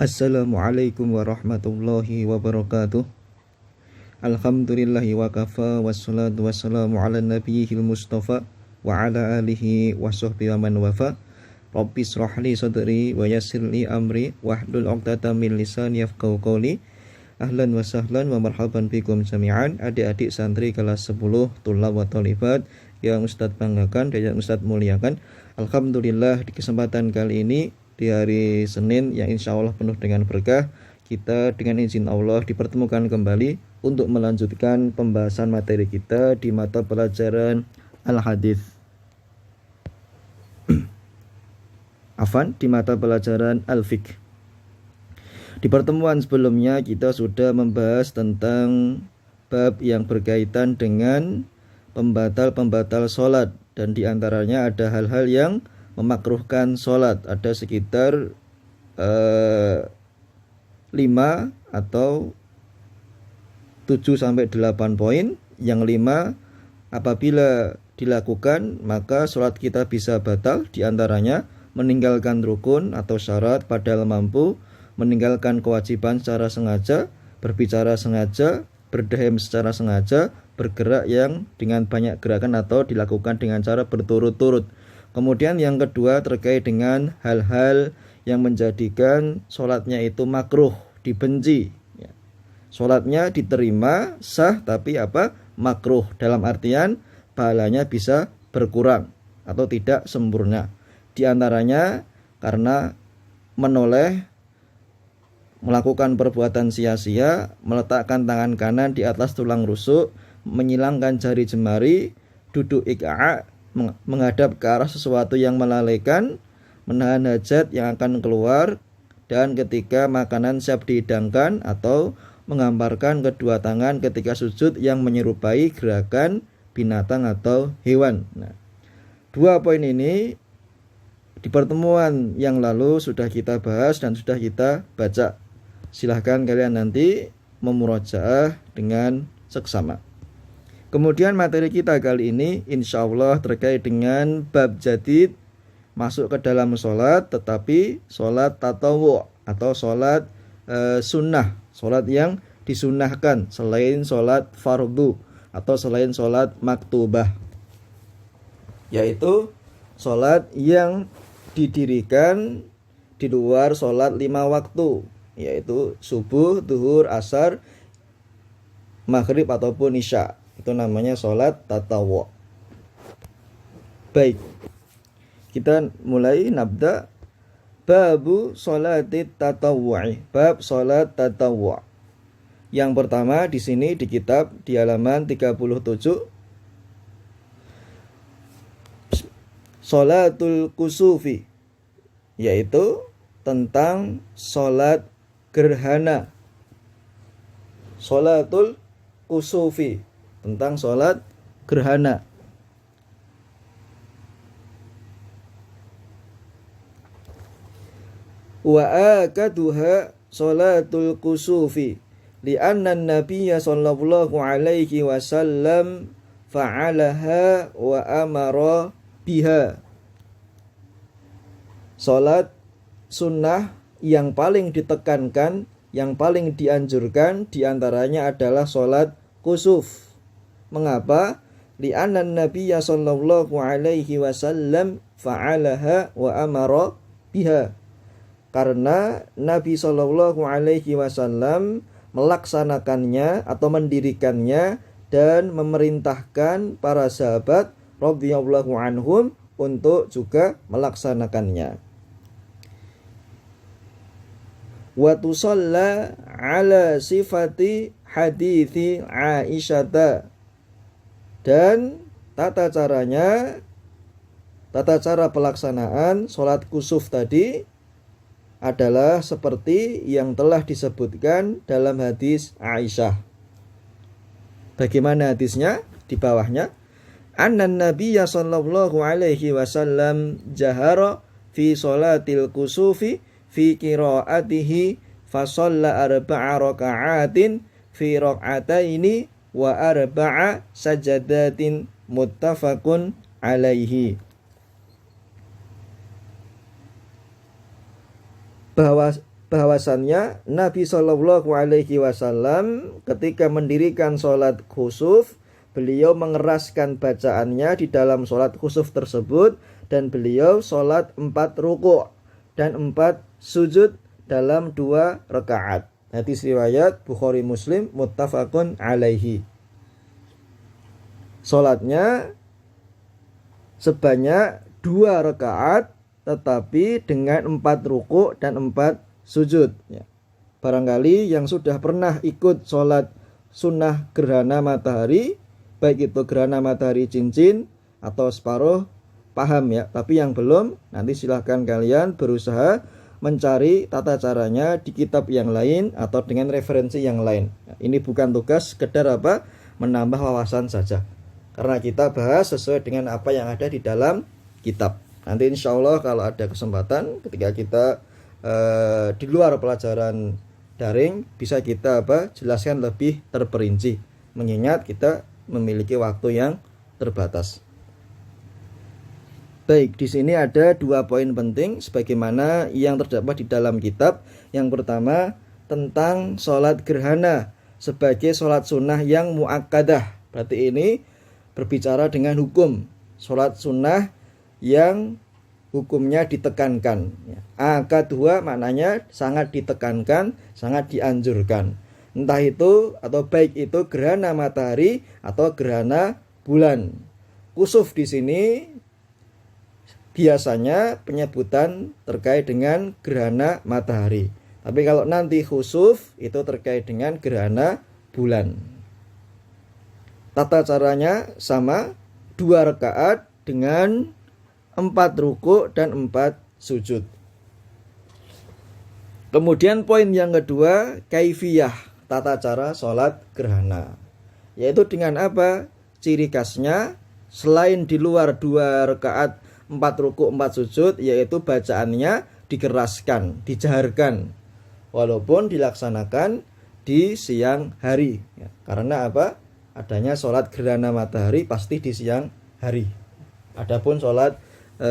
Assalamualaikum warahmatullahi wabarakatuh. Alhamdulillahi wa kafa wassalatu wassalamu ala nabiyil mustafa wa ala alihi wa sahbihi wa man wafa. Rabbi shrah li sadri wa yassir li amri wahlul 'uqdatam min lisani yafqahu qawli. Ahlan wa sahlan wa marhaban bikum jami'an. Adik-adik santri kelas 10 tulab wa thalibat yang Ustadz banggakan dan yang Ustadz muliakan. Alhamdulillah, di kesempatan kali ini di hari Senin yang insya Allah penuh dengan berkah, kita dengan izin Allah dipertemukan kembali untuk melanjutkan pembahasan materi kita di mata pelajaran Al-Hadis. Di mata pelajaran Al-Fiqh. Di pertemuan sebelumnya kita sudah membahas tentang bab yang berkaitan dengan pembatal-pembatal sholat, dan diantaranya ada hal-hal yang memakruhkan sholat. Ada sekitar 5 atau 7-8 poin. Yang 5 apabila dilakukan maka sholat kita bisa batal. Diantaranya meninggalkan rukun atau syarat padahal mampu, meninggalkan kewajiban secara sengaja, berbicara sengaja, berdaham secara sengaja, bergerak yang dengan banyak gerakan atau dilakukan dengan cara berturut-turut. Kemudian yang kedua terkait dengan hal-hal yang menjadikan sholatnya itu makruh, dibenci. Sholatnya diterima, sah, tapi makruh. Dalam artian pahalanya bisa berkurang atau tidak sempurna. Di antaranya karena menoleh, melakukan perbuatan sia-sia, meletakkan tangan kanan di atas tulang rusuk, menyilangkan jari jemari, duduk iqa', menghadap ke arah sesuatu yang melalaikan, menahan hajat yang akan keluar, dan ketika makanan siap dihidangkan, atau menghamparkan kedua tangan ketika sujud yang menyerupai gerakan binatang atau hewan. Nah, 2 poin ini di pertemuan yang lalu sudah kita bahas dan sudah kita baca. Silahkan kalian nanti memurajaah dengan seksama. Kemudian materi kita kali ini insya Allah terkait dengan bab jadid, masuk ke dalam sholat, tetapi sholat tatawu' atau sholat sunnah, sholat yang disunnahkan selain sholat fardu atau selain sholat maktubah, yaitu sholat yang didirikan di luar sholat 5 waktu, yaitu subuh, duhur, asar, maghrib ataupun isya. Itu namanya sholat tatawu'. Baik, kita mulai nabda babu sholatit tatawu'i, bab sholat tatawu'. Yang pertama di sini di kitab di halaman 37, sholatul kusufi, yaitu tentang sholat gerhana. Sholatul kusufi, tentang sholat gerhana. Wa akaduha sholatul kusufi li'anna nabiyya sallallahu alaihi wasallam fa'alaha wa amara biha. Sholat sunnah yang paling ditekankan, yang paling dianjurkan diantaranya adalah sholat kusuf. Mengapa? Li'anna nabiyya sallallahu alaihi wasallam fa'alaha wa amara biha. Karena Nabi sallallahu alaihi wasallam melaksanakannya atau mendirikannya dan memerintahkan para sahabat radhiyallahu anhum untuk juga melaksanakannya. Wa tusalla ala sifati hadithi Aisyata, dan tata cara pelaksanaan sholat kusuf tadi adalah seperti yang telah disebutkan dalam hadis Aisyah. Bagaimana hadisnya? Di bawahnya, annan nabiyya sallallahu alaihi wasallam jahara fi sholatil kusufi fi qiraatihi fa shalla 4 raka'atin fi rak'ataini wa 4 sajadatin muttafaqun alaihi. Bahwa bahwasannya Nabi Shallallahu Alaihi Wasallam ketika mendirikan sholat khusuf, beliau mengeraskan bacaannya di dalam sholat khusuf tersebut, dan beliau sholat 4 ruku' dan 4 sujud dalam 2 rakaat. Hadis riwayat Bukhari Muslim muttafaqun alaihi. Sholatnya sebanyak 2 rakaat tetapi dengan 4 ruku' dan 4 sujud. Barangkali yang sudah pernah ikut sholat sunnah gerhana matahari, baik itu gerhana matahari cincin atau separuh, paham ya. Tapi yang belum, nanti silahkan kalian berusaha mencari tata caranya di kitab yang lain atau dengan referensi yang lain. Ini bukan tugas sekedar menambah wawasan saja, karena kita bahas sesuai dengan apa yang ada di dalam kitab. Nanti insya Allah kalau ada kesempatan ketika kita di luar pelajaran daring, bisa kita jelaskan lebih terperinci, mengingat kita memiliki waktu yang terbatas. Baik, di sini ada 2 poin penting sebagaimana yang terdapat di dalam kitab. Yang pertama tentang sholat gerhana sebagai sholat sunnah yang muakkadah. Berarti ini berbicara dengan hukum sholat sunnah yang hukumnya ditekankan. Akad-2 maknanya sangat ditekankan, sangat dianjurkan. Entah itu atau baik itu gerhana matahari atau gerhana bulan. Khusuf di sini biasanya penyebutan terkait dengan gerhana matahari. Tapi kalau nanti khusuf itu terkait dengan gerhana bulan. Tata caranya sama, 2 rakaat dengan 4 ruku' dan 4 sujud. Kemudian poin yang kedua, kaifiyah, tata cara sholat gerhana. Yaitu dengan apa? Ciri khasnya selain di luar 2 rakaat 4 ruku' 4 sujud, yaitu bacaannya dikeraskan, dijaharkan, walaupun dilaksanakan di siang hari. Karena adanya sholat gerhana matahari pasti di siang hari. Adapun sholat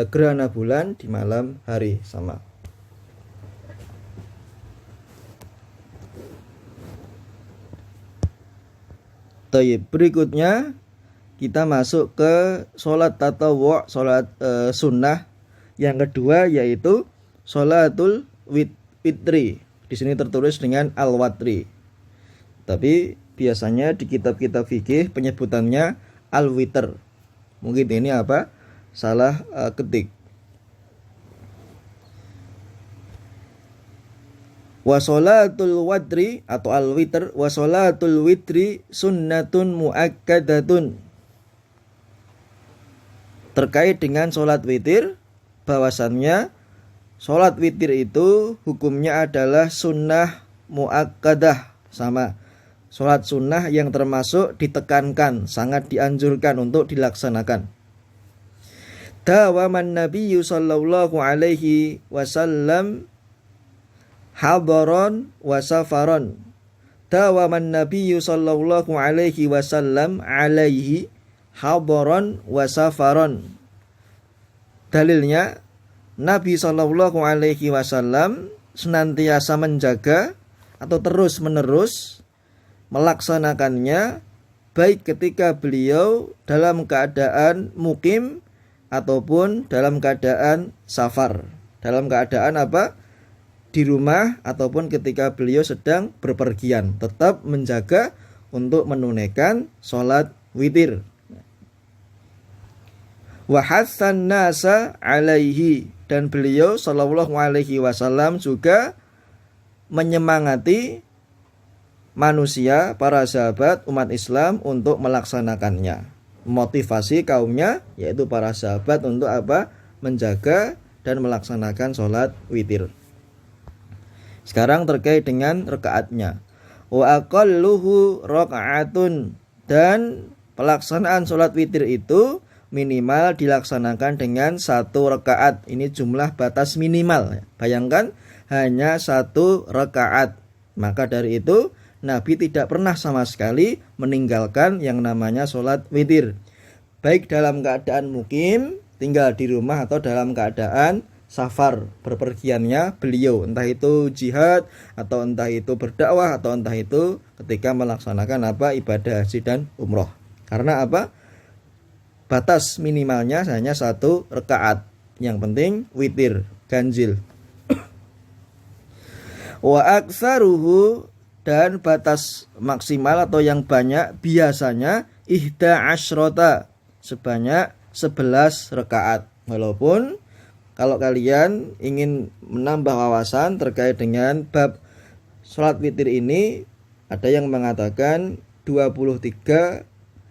gerhana bulan di malam hari sama. Berikutnya kita masuk ke sholat tatawwu', sholat sunnah yang kedua, yaitu sholatul witri. Di sini tertulis dengan al-watri. Tapi biasanya di kitab-kitab fikih penyebutannya al-witr. Mungkin ini salah ketik. Wa sholatul watri atau al-witr, wa sholatul witri sunnatun muakkadatun. Terkait dengan sholat witir, bahwasannya sholat witir itu hukumnya adalah sunnah muakkadah, sama sholat sunnah yang termasuk ditekankan, sangat dianjurkan untuk dilaksanakan. Dawaman Nabiyyu sallallahu alaihi wasallam hadaron wa safaron. Dawaman Nabiyyu sallallahu alaihi wasallam alaihi hadaron wa safaron. Dalilnya, Nabi sallallahu alaihi wasallam senantiasa menjaga atau terus menerus melaksanakannya, baik ketika beliau dalam keadaan mukim ataupun dalam keadaan safar. Dalam keadaan di rumah ataupun ketika beliau sedang berpergian, tetap menjaga untuk menunaikan sholat witir. Wa hassan nasa alaihi, dan beliau sallallahu alaihi wasallam juga menyemangati manusia, para sahabat umat Islam untuk melaksanakannya. Motivasi kaumnya, yaitu para sahabat, untuk menjaga dan melaksanakan sholat witir. Sekarang terkait dengan rakaatnya. Wa aqalluhu raka'atun, dan pelaksanaan sholat witir itu minimal dilaksanakan dengan 1 rakaat. Ini jumlah batas minimal. Bayangkan hanya 1 rakaat. Maka dari itu Nabi tidak pernah sama sekali meninggalkan yang namanya sholat witir, baik dalam keadaan mukim, tinggal di rumah, atau dalam keadaan safar berpergiannya beliau, entah itu jihad atau entah itu berdakwah atau entah itu ketika melaksanakan ibadah haji dan umroh. Karena batas minimalnya hanya 1 rakaat. Yang penting witir, ganjil. Wa aktsaruhu, dan batas maksimal atau yang banyak biasanya ihda asyrota, sebanyak 11 rakaat. Walaupun kalau kalian ingin menambah wawasan terkait dengan bab sholat witir ini, ada yang mengatakan 23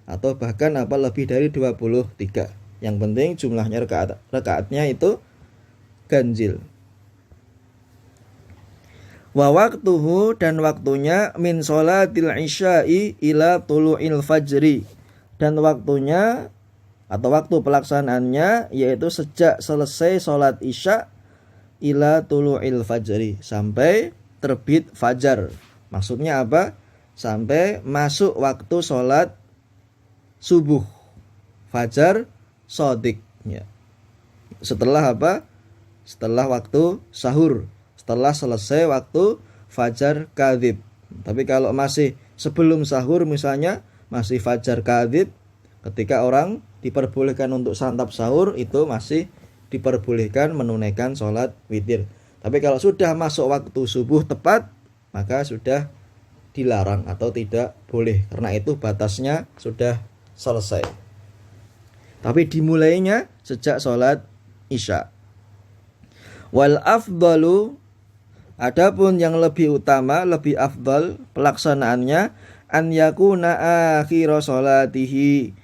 atau bahkan lebih dari 23. Yang penting jumlahnya rakaatnya itu ganjil. Wa waktuhu, dan waktunya min sholatil isya'i ila tulu'il fajri, dan waktunya atau waktu pelaksanaannya yaitu sejak selesai sholat isya ila tulu'il fajri, sampai terbit fajar. Maksudnya apa? Sampai masuk waktu sholat subuh, fajar shadiq, ya. Setelah setelah waktu sahur, setelah selesai waktu fajar kadzib. Tapi kalau masih sebelum sahur misalnya, masih fajar kadzib, ketika orang diperbolehkan untuk santap sahur, itu masih diperbolehkan menunaikan sholat witir. Tapi kalau sudah masuk waktu subuh tepat, maka sudah dilarang atau tidak boleh, karena itu batasnya sudah selesai. Tapi dimulainya sejak sholat isya. Wal afdalu, adapun yang lebih utama, lebih afdal pelaksanaannya, an yakuna akhir sholatihi,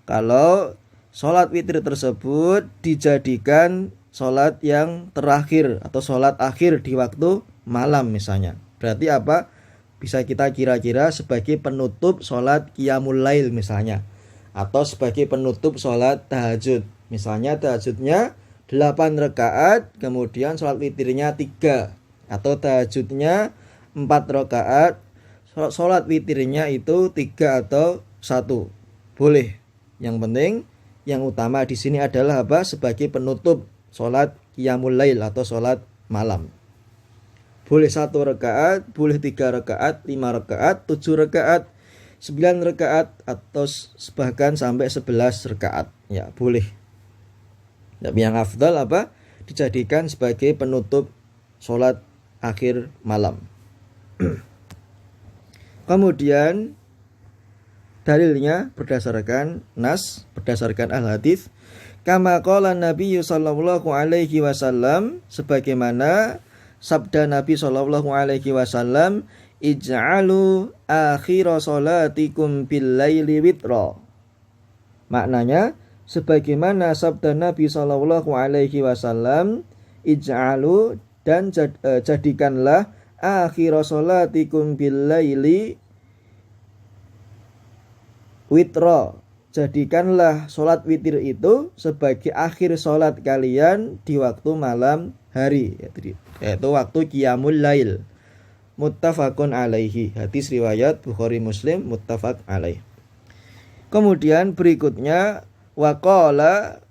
kalau sholat witir tersebut dijadikan sholat yang terakhir atau sholat akhir di waktu malam misalnya. Berarti bisa kita kira-kira sebagai penutup sholat qiyamul lail misalnya, atau sebagai penutup sholat tahajud. Misalnya tahajudnya 8 rakaat, kemudian sholat witirnya 3, atau tahajudnya 4 rakaat, sholat witirnya itu 3 atau 1, boleh. Yang penting yang utama di sini adalah sebagai penutup sholat qiyamul lail atau sholat malam. Boleh 1 rakaat, boleh 3 rakaat, 5 rakaat, 7 rakaat, 9 rakaat, atau bahkan sampai 11 rakaat. Ya, boleh. Tapi yang afdal dijadikan sebagai penutup sholat akhir malam. Kemudian dalilnya berdasarkan nas, berdasarkan al-hadis, kama qala Nabi sallallahu alaihi wasallam, sebagaimana sabda Nabi sallallahu alaihi wasallam, ij'alu akhir salatikum bil laili witra. Maknanya sebagaimana sabda Nabi sallallahu alaihi wasallam, ij'alu, dan jadikanlah akhir salatikum bil laili witra, jadikanlah sholat witir itu sebagai akhir sholat kalian di waktu malam hari, yaitu waktu qiyamul lail. Muttafaqun alaihi, hadis riwayat Bukhari Muslim, muttafaq alaih. Kemudian berikutnya, waqala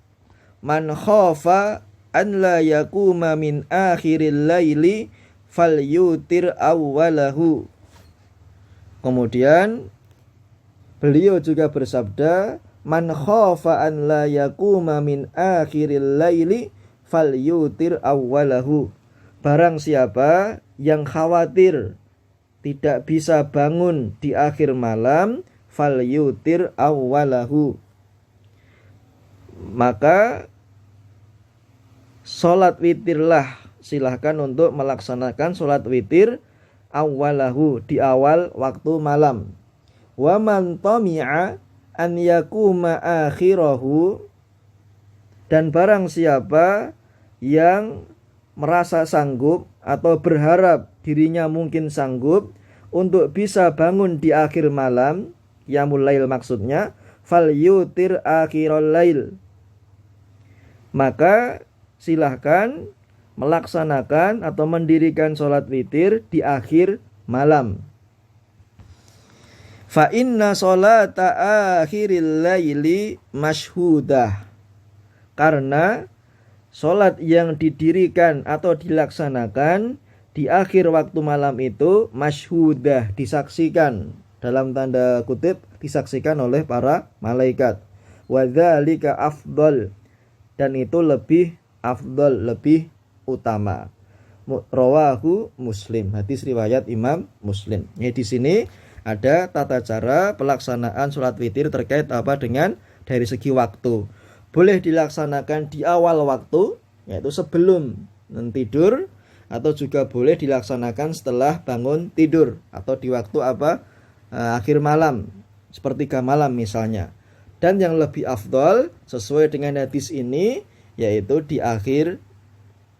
man khafa an la yakuma min akhiril laili falyutir awwalahu. Kemudian beliau juga bersabda, man khafa an la yakuma min akhiril laili falyutir awwalahu. Barang siapa yang khawatir tidak bisa bangun di akhir malam, falyutir awwalahu, maka sholat witirlah, silahkan untuk melaksanakan sholat witir awwalahu, di awal waktu malam. Wa man tami'a an yakuma akhirahu, dan barang siapa yang merasa sanggup atau berharap dirinya mungkin sanggup untuk bisa bangun di akhir malam, qiyamul lail maksudnya, fal yutir akhirul lail, maka silahkan melaksanakan atau mendirikan sholat witir di akhir malam. Fa inna sholata akhiril laili masyhudah, karena Sholat yang didirikan atau dilaksanakan di akhir waktu malam itu masyhudah, disaksikan, dalam tanda kutip disaksikan oleh para malaikat. Wa dzalika afdal, dan itu lebih afdal, lebih utama. Rawahu Muslim, hadis riwayat Imam Muslim. Ya, di sini ada tata cara pelaksanaan sholat witir terkait apa dengan dari segi waktu. Boleh dilaksanakan di awal waktu, yaitu sebelum tidur, atau juga boleh dilaksanakan setelah bangun tidur atau di waktu apa akhir malam, sepertiga malam misalnya. Dan yang lebih afdal sesuai dengan hadis ini yaitu di akhir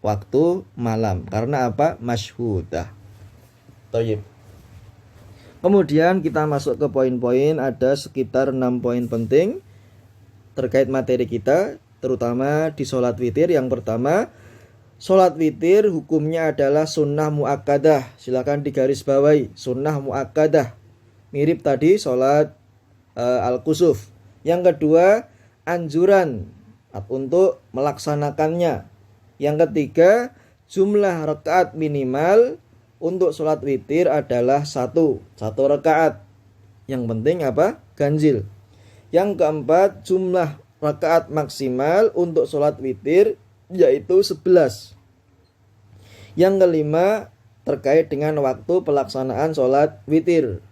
waktu malam, karena apa? Masyhudah. Thayyib. Kemudian kita masuk ke poin-poin, ada sekitar 6 poin penting terkait materi kita, terutama di sholat witir. Yang pertama, sholat witir hukumnya adalah sunnah muakkadah. Silakan digarisbawahi, sunnah muakkadah, mirip tadi sholat al-kusuf. Yang kedua, anjuran untuk melaksanakannya. Yang ketiga, jumlah rakaat minimal untuk sholat witir adalah satu rakaat. Yang penting apa? Ganjil. Yang keempat, jumlah rakaat maksimal untuk sholat witir yaitu 11. Yang kelima, terkait dengan waktu pelaksanaan sholat witir.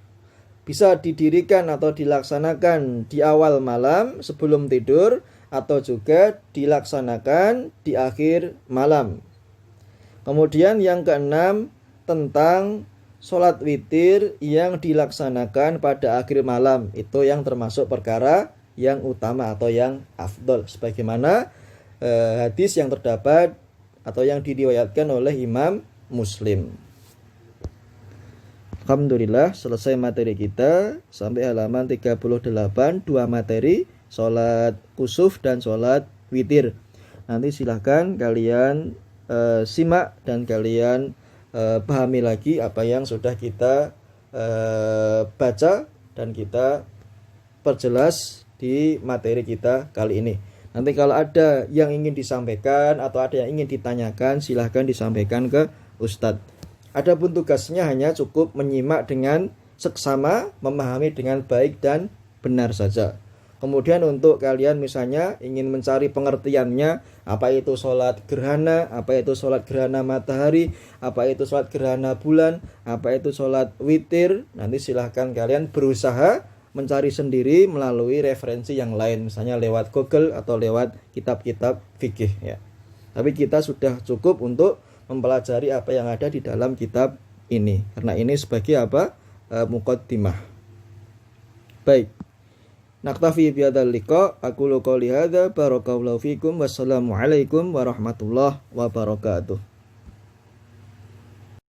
Bisa didirikan atau dilaksanakan di awal malam sebelum tidur, atau juga dilaksanakan di akhir malam. Kemudian yang keenam, tentang sholat witir yang dilaksanakan pada akhir malam, itu yang termasuk perkara yang utama atau yang afdol, sebagaimana hadis yang terdapat atau yang diriwayatkan oleh Imam Muslim. Alhamdulillah, selesai materi kita sampai halaman 38, 2 materi, sholat kusuf dan sholat witir. Nanti silahkan kalian simak dan kalian pahami lagi apa yang sudah kita baca dan kita perjelas di materi kita kali ini. Nanti kalau ada yang ingin disampaikan atau ada yang ingin ditanyakan, silahkan disampaikan ke Ustadz. Adapun tugasnya hanya cukup menyimak dengan seksama, memahami dengan baik dan benar saja. Kemudian untuk kalian misalnya ingin mencari pengertiannya, apa itu sholat gerhana, apa itu sholat gerhana matahari, apa itu sholat gerhana bulan, apa itu sholat witir, nanti silahkan kalian berusaha mencari sendiri melalui referensi yang lain, misalnya lewat Google atau lewat kitab-kitab fikih ya. Tapi kita sudah cukup untuk mempelajari apa yang ada di dalam kitab ini, karena ini sebagai apa? Muqaddimah. Baik. Naktafi bihadzal liqa, aqulu qouli hadza, barakallahu fikum, wassalamu alaikum warahmatullahi wabarakatuh.